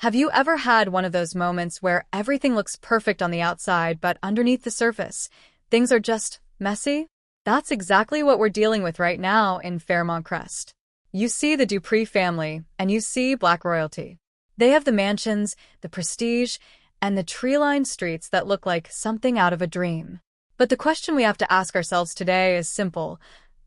Have you ever had one of those moments where everything looks perfect on the outside, but underneath the surface, things are just messy? That's exactly what we're dealing with right now in Fairmont Crest. You see the Dupree family, and you see Black royalty. They have the mansions, the prestige, and the tree-lined streets that look like something out of a dream. But the question we have to ask ourselves today is simple.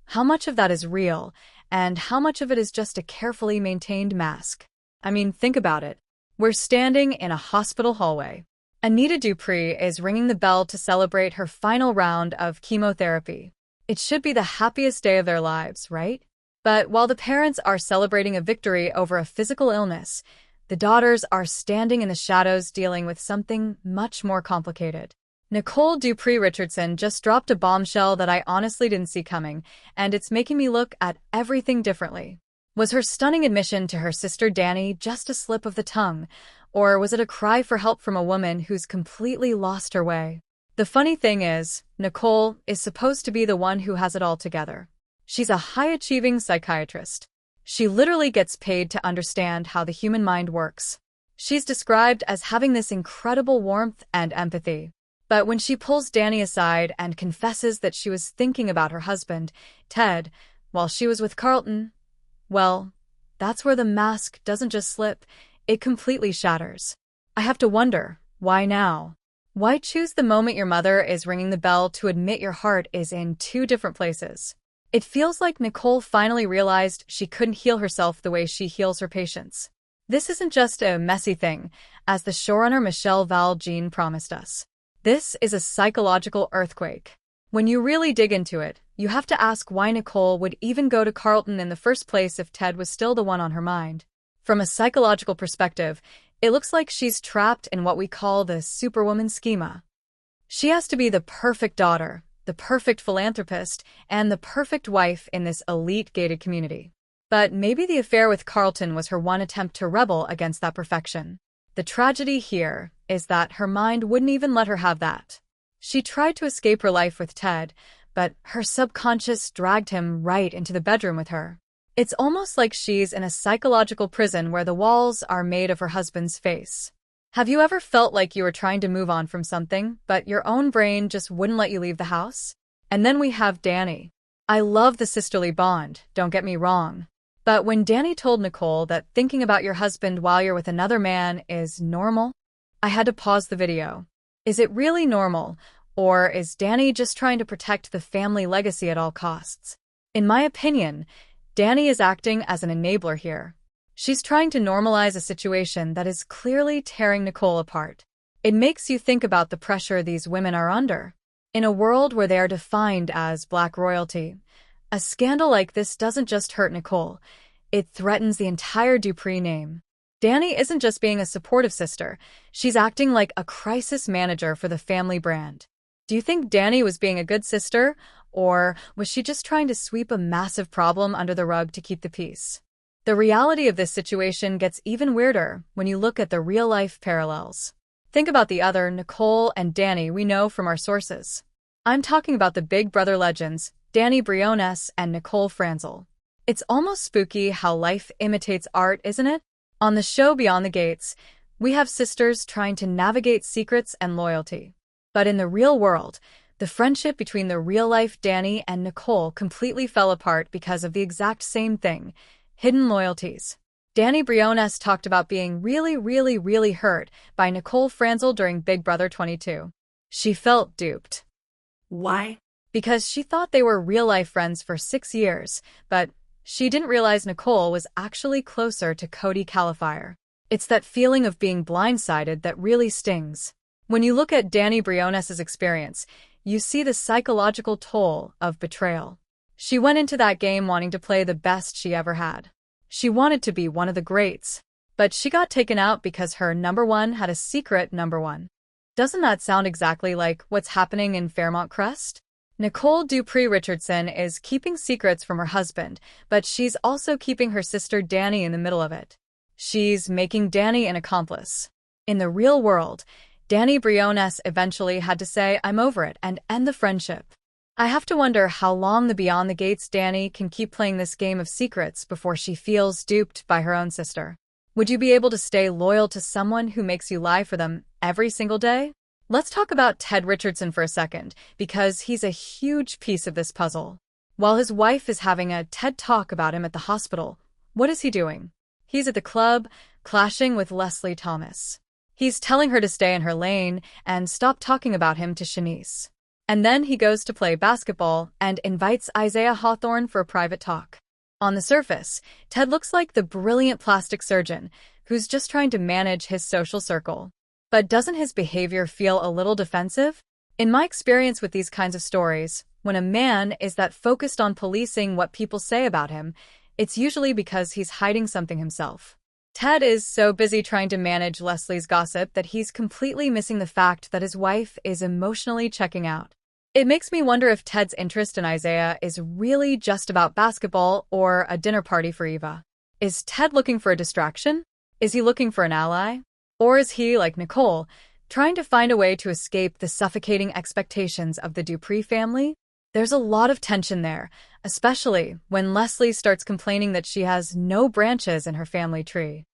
How much of that is real, and how much of it is just a carefully maintained mask? I mean, think about it. We're standing in a hospital hallway. Anita Dupree is ringing the bell to celebrate her final round of chemotherapy. It should be the happiest day of their lives, right? But while the parents are celebrating a victory over a physical illness, the daughters are standing in the shadows dealing with something much more complicated. Nicole Dupree Richardson just dropped a bombshell that I honestly didn't see coming, and it's making me look at everything differently. Was her stunning admission to her sister Dani just a slip of the tongue, or was it a cry for help from a woman who's completely lost her way? The funny thing is, Nicole is supposed to be the one who has it all together. She's a high-achieving psychiatrist. She literally gets paid to understand how the human mind works. She's described as having this incredible warmth and empathy. But when she pulls Dani aside and confesses that she was thinking about her husband, Ted, while she was with Carlton, well, that's where the mask doesn't just slip, it completely shatters. I have to wonder, why now? Why choose the moment your mother is ringing the bell to admit your heart is in two different places? It feels like Nicole finally realized she couldn't heal herself the way she heals her patients. This isn't just a messy thing, as the showrunner Michelle Val-Jean promised us. This is a psychological earthquake. When you really dig into it, you have to ask why Nicole would even go to Carlton in the first place if Ted was still the one on her mind. From a psychological perspective, it looks like she's trapped in what we call the superwoman schema. She has to be the perfect daughter, the perfect philanthropist, and the perfect wife in this elite gated community. But maybe the affair with Carlton was her one attempt to rebel against that perfection. The tragedy here is that her mind wouldn't even let her have that. She tried to escape her life with Ted, but her subconscious dragged him right into the bedroom with her. It's almost like she's in a psychological prison where the walls are made of her husband's face. Have you ever felt like you were trying to move on from something, but your own brain just wouldn't let you leave the house? And then we have Dani. I love the sisterly bond, don't get me wrong. But when Dani told Nicole that thinking about your husband while you're with another man is normal, I had to pause the video. Is it really normal, or is Dani just trying to protect the family legacy at all costs? In my opinion, Dani is acting as an enabler here. She's trying to normalize a situation that is clearly tearing Nicole apart. It makes you think about the pressure these women are under. In a world where they are defined as Black royalty, a scandal like this doesn't just hurt Nicole, it threatens the entire Dupree name. Dani isn't just being a supportive sister, she's acting like a crisis manager for the family brand. Do you think Dani was being a good sister, or was she just trying to sweep a massive problem under the rug to keep the peace? The reality of this situation gets even weirder when you look at the real-life parallels. Think about the other Nicole and Dani we know from our sources. I'm talking about the Big Brother legends, Dani Briones and Nicole Franzel. It's almost spooky how life imitates art, isn't it? On the show Beyond the Gates, we have sisters trying to navigate secrets and loyalty. But in the real world, the friendship between the real-life Dani and Nicole completely fell apart because of the exact same thing: hidden loyalties. Dani Briones talked about being really hurt by Nicole Franzel during Big Brother 22. She felt duped. Why? Because she thought they were real-life friends for 6 years, but she didn't realize Nicole was actually closer to Cody Califier. It's that feeling of being blindsided that really stings. When you look at Dani Briones' experience, you see the psychological toll of betrayal. She went into that game wanting to play the best she ever had. She wanted to be one of the greats, but she got taken out because her number one had a secret number one. Doesn't that sound exactly like what's happening in Fairmont Crest? Nicole Dupree Richardson is keeping secrets from her husband, but she's also keeping her sister Dani in the middle of it. She's making Dani an accomplice. In the real world, Dani Briones eventually had to say, "I'm over it," and end the friendship. I have to wonder how long the Beyond the Gates Dani can keep playing this game of secrets before she feels duped by her own sister. Would you be able to stay loyal to someone who makes you lie for them every single day? Let's talk about Ted Richardson for a second, because he's a huge piece of this puzzle. While his wife is having a TED Talk about him at the hospital, what is he doing? He's at the club, clashing with Leslie Thomas. He's telling her to stay in her lane and stop talking about him to Shanice. And then he goes to play basketball and invites Isaiah Hawthorne for a private talk. On the surface, Ted looks like the brilliant plastic surgeon who's just trying to manage his social circle. But doesn't his behavior feel a little defensive? In my experience with these kinds of stories, when a man is that focused on policing what people say about him, it's usually because he's hiding something himself. Ted is so busy trying to manage Leslie's gossip that he's completely missing the fact that his wife is emotionally checking out. It makes me wonder if Ted's interest in Isaiah is really just about basketball or a dinner party for Eva. Is Ted looking for a distraction? Is he looking for an ally? Or is he, like Nicole, trying to find a way to escape the suffocating expectations of the Dupree family? There's a lot of tension there, especially when Leslie starts complaining that she has no branches in her family tree.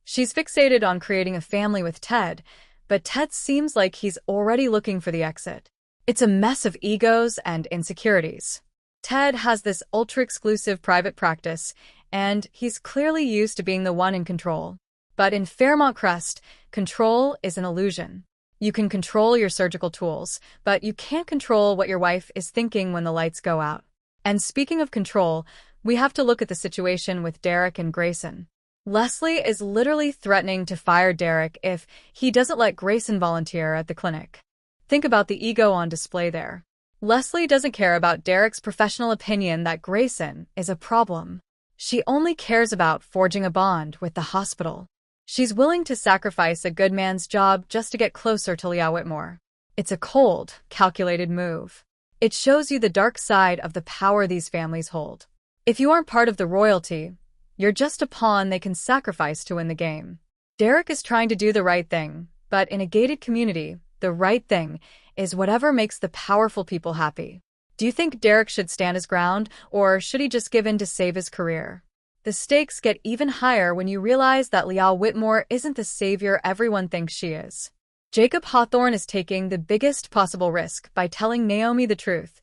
She's fixated on creating a family with Ted, but Ted seems like he's already looking for the exit. It's a mess of egos and insecurities. Ted has this ultra-exclusive private practice, and he's clearly used to being the one in control. But in Fairmont Crest, control is an illusion. You can control your surgical tools, but you can't control what your wife is thinking when the lights go out. And speaking of control, we have to look at the situation with Derek and Grayson. Leslie is literally threatening to fire Derek if he doesn't let Grayson volunteer at the clinic. Think about the ego on display there. Leslie doesn't care about Derek's professional opinion that Grayson is a problem. She only cares about forging a bond with the hospital. She's willing to sacrifice a good man's job just to get closer to Lia Whitmore. It's a cold, calculated move. It shows you the dark side of the power these families hold. If you aren't part of the royalty, you're just a pawn they can sacrifice to win the game. Derek is trying to do the right thing, but in a gated community, the right thing is whatever makes the powerful people happy. Do you think Derek should stand his ground, or should he just give in to save his career? The stakes get even higher when you realize that Lia Whitmore isn't the savior everyone thinks she is. Jacob Hawthorne is taking the biggest possible risk by telling Naomi the truth.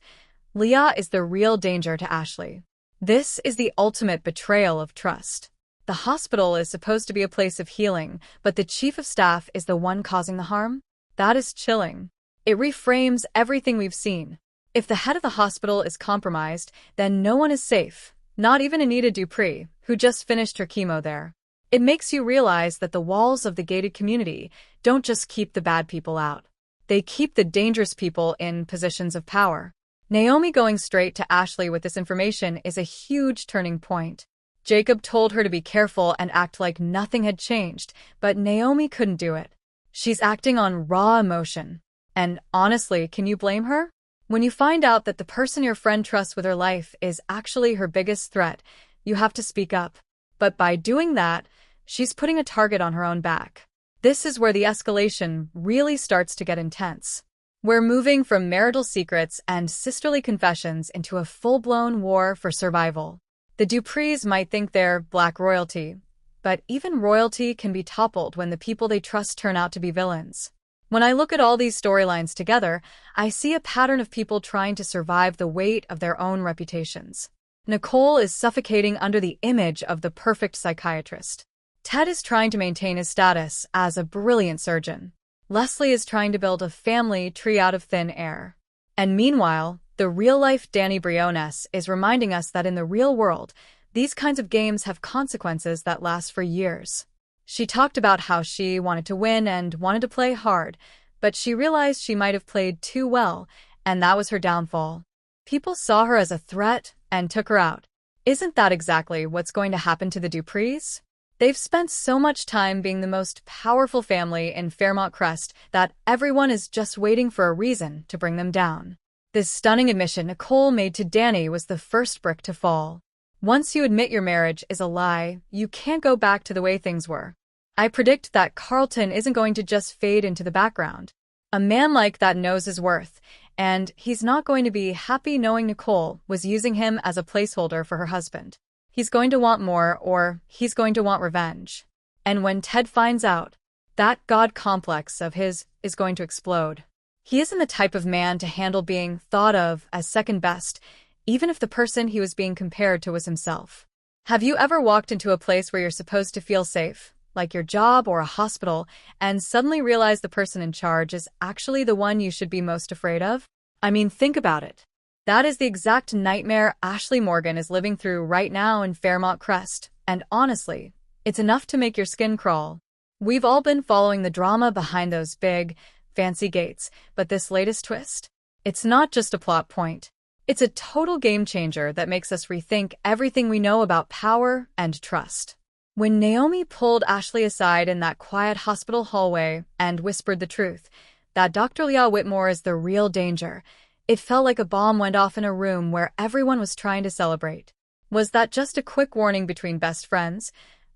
Lia is the real danger to Ashley. This is the ultimate betrayal of trust. The hospital is supposed to be a place of healing, but the chief of staff is the one causing the harm? That is chilling. It reframes everything we've seen. If the head of the hospital is compromised, then no one is safe. Not even Anita Dupree, who just finished her chemo there. It makes you realize that the walls of the gated community don't just keep the bad people out. They keep the dangerous people in positions of power. Naomi going straight to Ashley with this information is a huge turning point. Jacob told her to be careful and act like nothing had changed, but Naomi couldn't do it. She's acting on raw emotion. And honestly, can you blame her? When you find out that the person your friend trusts with her life is actually her biggest threat, you have to speak up. But by doing that, she's putting a target on her own back. This is where the escalation really starts to get intense. We're moving from marital secrets and sisterly confessions into a full-blown war for survival. The Duprees might think they're black royalty, but even royalty can be toppled when the people they trust turn out to be villains. When I look at all these storylines together, I see a pattern of people trying to survive the weight of their own reputations. Nicole is suffocating under the image of the perfect psychiatrist. Ted is trying to maintain his status as a brilliant surgeon. Leslie is trying to build a family tree out of thin air. And meanwhile, the real-life Dani Briones is reminding us that in the real world, these kinds of games have consequences that last for years. She talked about how she wanted to win and wanted to play hard, but she realized she might have played too well, and that was her downfall. People saw her as a threat and took her out. Isn't that exactly what's going to happen to the Duprees? They've spent so much time being the most powerful family in Fairmont Crest that everyone is just waiting for a reason to bring them down. This stunning admission Nicole made to Dani was the first brick to fall. Once you admit your marriage is a lie, you can't go back to the way things were. I predict that Carlton isn't going to just fade into the background. A man like that knows his worth, and he's not going to be happy knowing Nicole was using him as a placeholder for her husband. He's going to want more, or he's going to want revenge. And when Ted finds out, that God complex of his is going to explode. He isn't the type of man to handle being thought of as second best, even if the person he was being compared to was himself. Have you ever walked into a place where you're supposed to feel safe, like your job or a hospital, and suddenly realize the person in charge is actually the one you should be most afraid of? I mean, think about it. That is the exact nightmare Ashley Morgan is living through right now in Fairmont Crest, and honestly, it's enough to make your skin crawl. We've all been following the drama behind those big, fancy gates, but this latest twist? It's not just a plot point. It's a total game changer that makes us rethink everything we know about power and trust. When Naomi pulled Ashley aside in that quiet hospital hallway and whispered the truth, that Dr. Lia Whitmore is the real danger, it felt like a bomb went off in a room where everyone was trying to celebrate. Was that just a quick warning between best friends?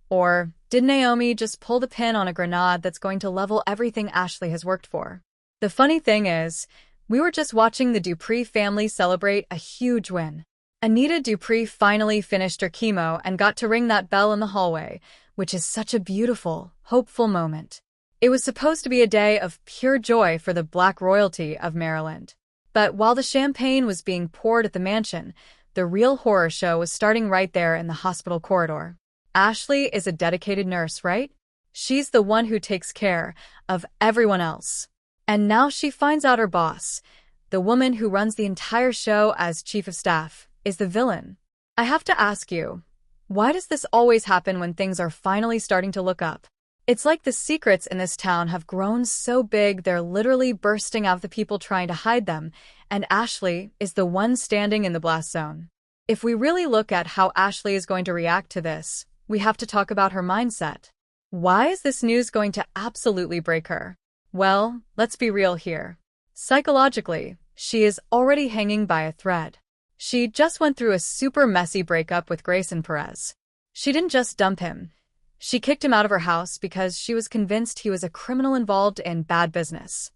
Or did Naomi just pull the pin on a grenade that's going to level everything Ashley has worked for? The funny thing is, we were just watching the Dupree family celebrate a huge win. Anita Dupree finally finished her chemo and got to ring that bell in the hallway, which is such a beautiful, hopeful moment. It was supposed to be a day of pure joy for the Black royalty of Maryland. But while the champagne was being poured at the mansion, the real horror show was starting right there in the hospital corridor. Ashley is a dedicated nurse, right? She's the one who takes care of everyone else. And now she finds out her boss, the woman who runs the entire show as chief of staff, is the villain. I have to ask you, why does this always happen when things are finally starting to look up? It's like the secrets in this town have grown so big they're literally bursting out of the people trying to hide them, and Ashley is the one standing in the blast zone. If we really look at how Ashley is going to react to this, we have to talk about her mindset. Why is this news going to absolutely break her? Well, let's be real here. Psychologically, she is already hanging by a thread. She just went through a super messy breakup with Grayson Perez. She didn't just dump him. She kicked him out of her house because she was convinced he was a criminal involved in bad business.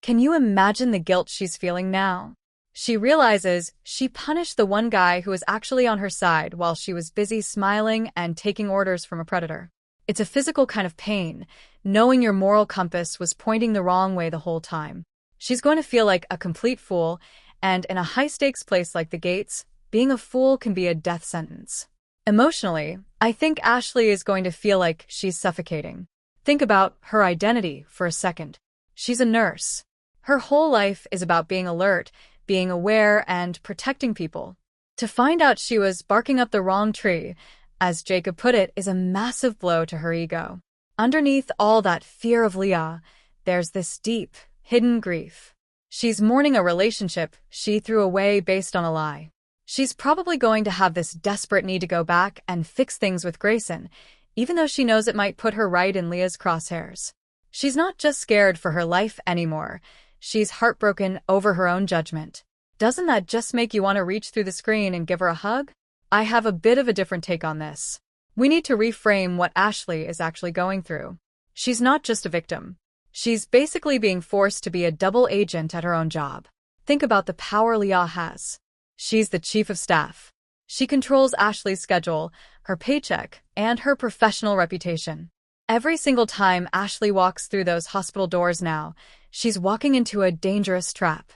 Can you imagine the guilt she's feeling now? She realizes she punished the one guy who was actually on her side while she was busy smiling and taking orders from a predator. It's a physical kind of pain, knowing your moral compass was pointing the wrong way the whole time. She's going to feel like a complete fool, and in a high-stakes place like the Gates, being a fool can be a death sentence. Emotionally, I think Ashley is going to feel like she's suffocating. Think about her identity for a second. She's a nurse. Her whole life is about being alert, being aware, and protecting people. To find out she was barking up the wrong tree, as Jacob put it, is a massive blow to her ego. Underneath all that fear of Lia, there's this deep, hidden grief. She's mourning a relationship she threw away based on a lie. She's probably going to have this desperate need to go back and fix things with Grayson, even though she knows it might put her right in Lia's crosshairs. She's not just scared for her life anymore. She's heartbroken over her own judgment. Doesn't that just make you want to reach through the screen and give her a hug? I have a bit of a different take on this. We need to reframe what Ashley is actually going through. She's not just a victim. She's basically being forced to be a double agent at her own job. Think about the power Lia has. She's the chief of staff. She controls Ashley's schedule, her paycheck, and her professional reputation. Every single time Ashley walks through those hospital doors now, she's walking into a dangerous trap.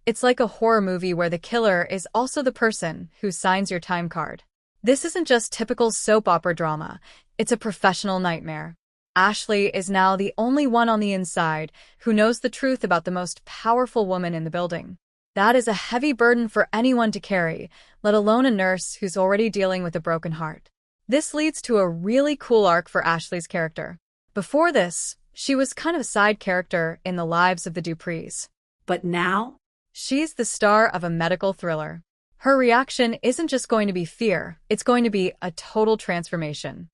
It's like a horror movie where the killer is also the person who signs your time card. This isn't just typical soap opera drama, it's a professional nightmare. Ashley is now the only one on the inside who knows the truth about the most powerful woman in the building. That is a heavy burden for anyone to carry, let alone a nurse who's already dealing with a broken heart. This leads to a really cool arc for Ashley's character. Before this, she was kind of a side character in the lives of the Duprees. But now, she's the star of a medical thriller. Her reaction isn't just going to be fear, it's going to be a total transformation.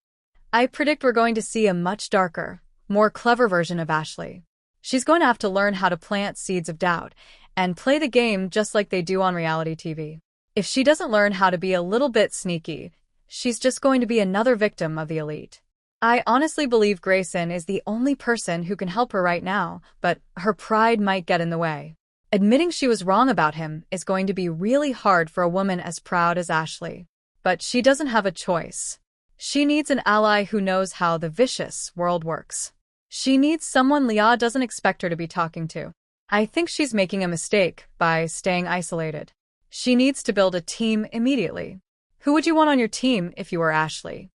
I predict we're going to see a much darker, more clever version of Ashley. She's going to have to learn how to plant seeds of doubt and play the game just like they do on reality TV. If she doesn't learn how to be a little bit sneaky, she's just going to be another victim of the elite. I honestly believe Grayson is the only person who can help her right now, but her pride might get in the way. Admitting she was wrong about him is going to be really hard for a woman as proud as Ashley. But she doesn't have a choice. She needs an ally who knows how the vicious world works. She needs someone Lia doesn't expect her to be talking to. I think she's making a mistake by staying isolated. She needs to build a team immediately. Who would you want on your team if you were Ashley?